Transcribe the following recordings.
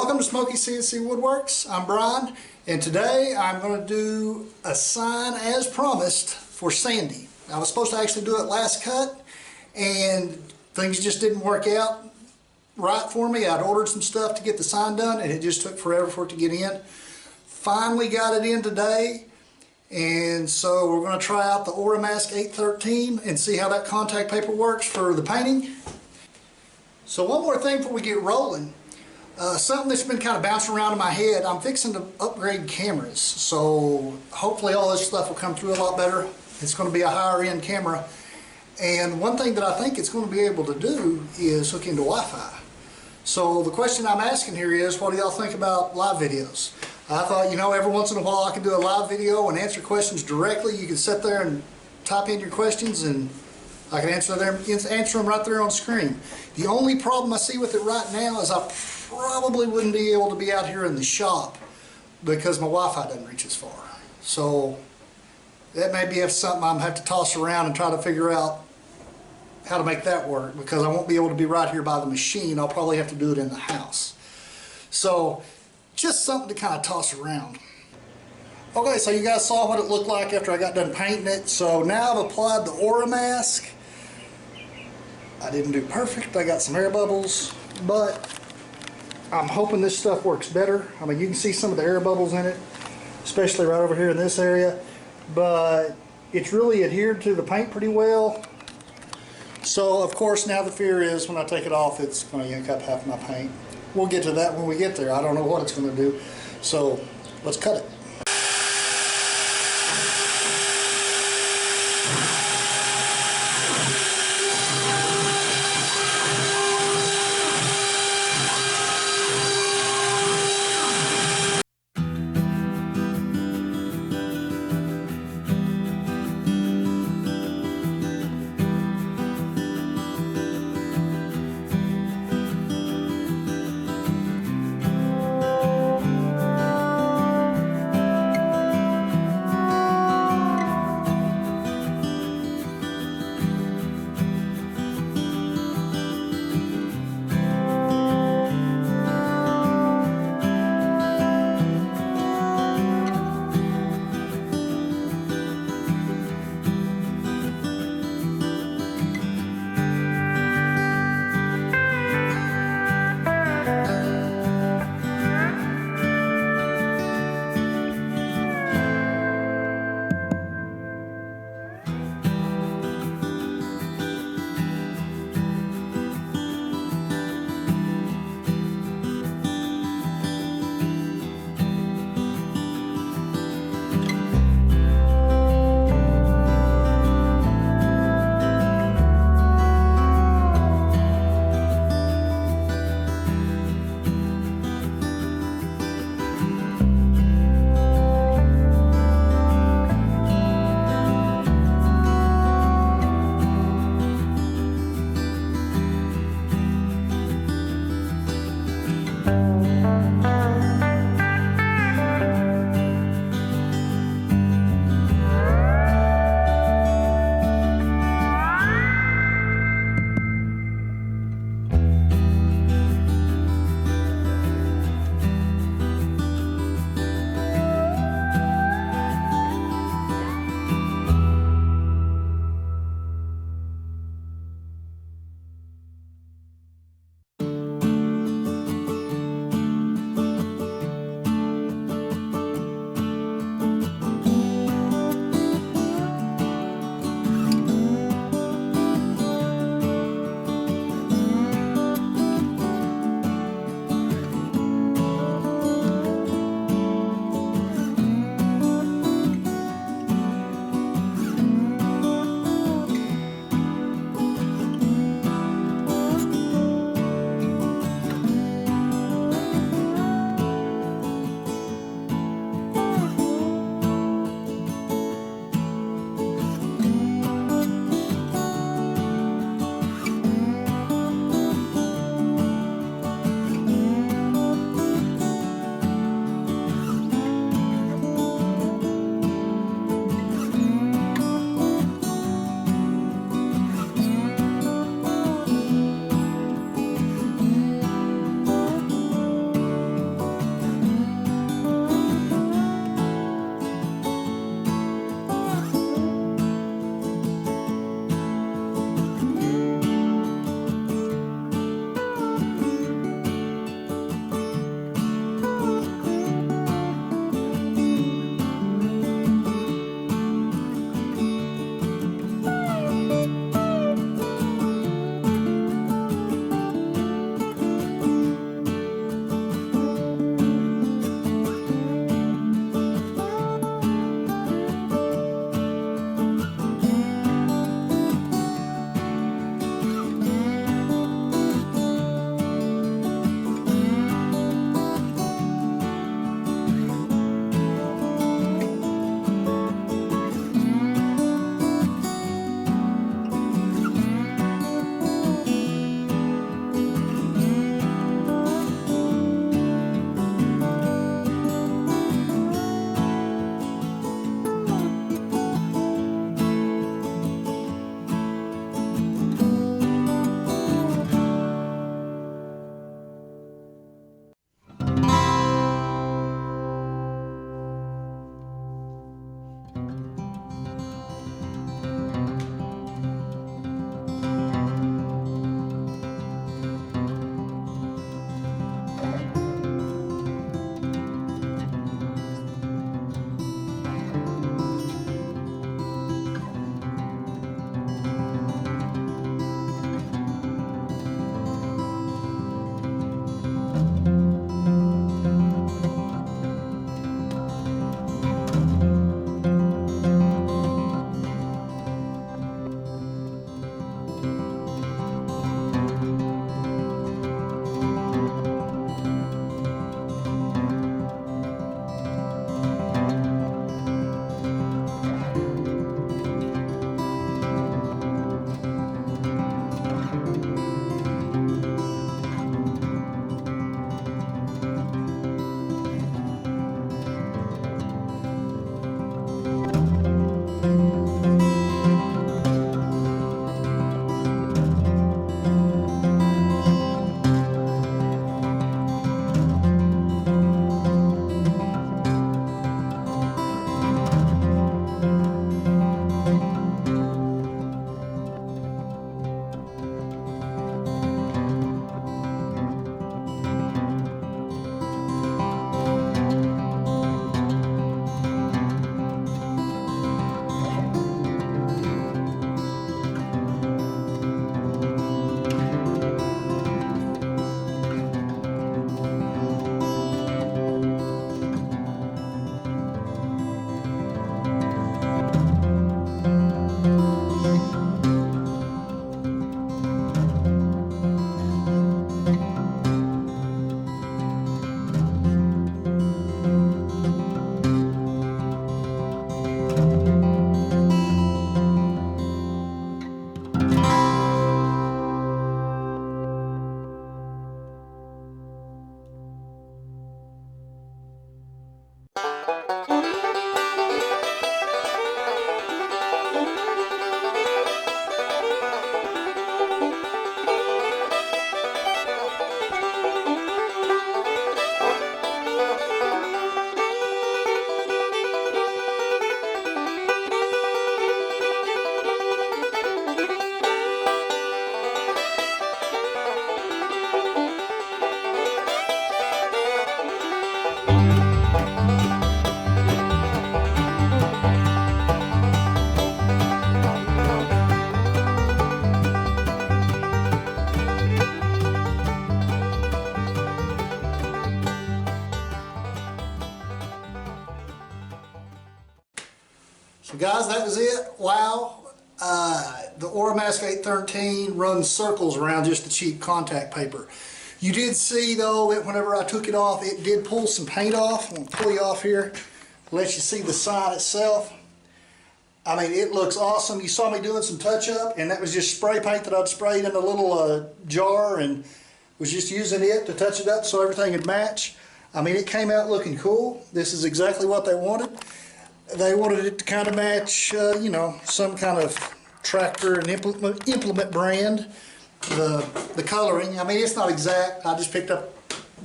Welcome to Smokey CNC Woodworks. I'm Brian, and today I'm going to do a sign as promised for Sandy. I was supposed to actually do it last cut, and things just didn't work out right for me. I'd ordered some stuff to get the sign done, and it just took forever for it to get in. Finally got it in today, and so we're going to try out the Oramask 813 and see how that contact paper works for the painting. So one more thing before we get rolling. Something that's been kind of bouncing around in my head, I'm fixing to upgrade cameras, so hopefully all this stuff will come through a lot better. It's going to be a higher end camera, and one thing that I think it's going to be able to do is hook into Wi-Fi. So the question I'm asking here is, what do y'all think about live videos? I thought, you know, every once in a while I can do a live video and answer questions directly. You can sit there and type in your questions and I can answer them right there on screen. The only problem I see with it right now is I probably wouldn't be able to be out here in the shop because my Wi-Fi doesn't reach as far. So that may be something I'm going to have to toss around and try to figure out how to make that work, because I won't be able to be right here by the machine. I'll probably have to do it in the house. So just something to kind of toss around. Okay, so you guys saw what it looked like after I got done painting it. So now I've applied the Oramask. I didn't do perfect. I got some air bubbles, but I'm hoping this stuff works better. I mean, you can see some of the air bubbles in it, especially right over here in this area, but it's really adhered to the paint pretty well. So of course now the fear is when I take it off, it's going to yank up half my paint. We'll get to that when we get there. I don't know what it's going to do. So let's cut it. So guys, that was it. Wow. The Oramask 813 runs circles around just the cheap contact paper. You did see though that whenever I took it off, it did pull some paint off. I'm going to pull you off here, let you see the sign itself. I mean, it looks awesome. You saw me doing some touch up, and that was just spray paint that I'd sprayed in a little jar and was just using it to touch it up so everything would match. I mean, it came out looking cool. This is exactly what they wanted. They wanted it to kind of match, you know, some kind of tractor and implement brand. The coloring, I mean, it's not exact. I just picked up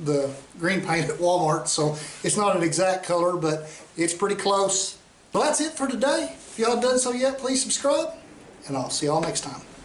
the green paint at Walmart, so it's not an exact color, but it's pretty close. Well, that's it for today. If y'all haven't done so yet, please subscribe, and I'll see y'all next time.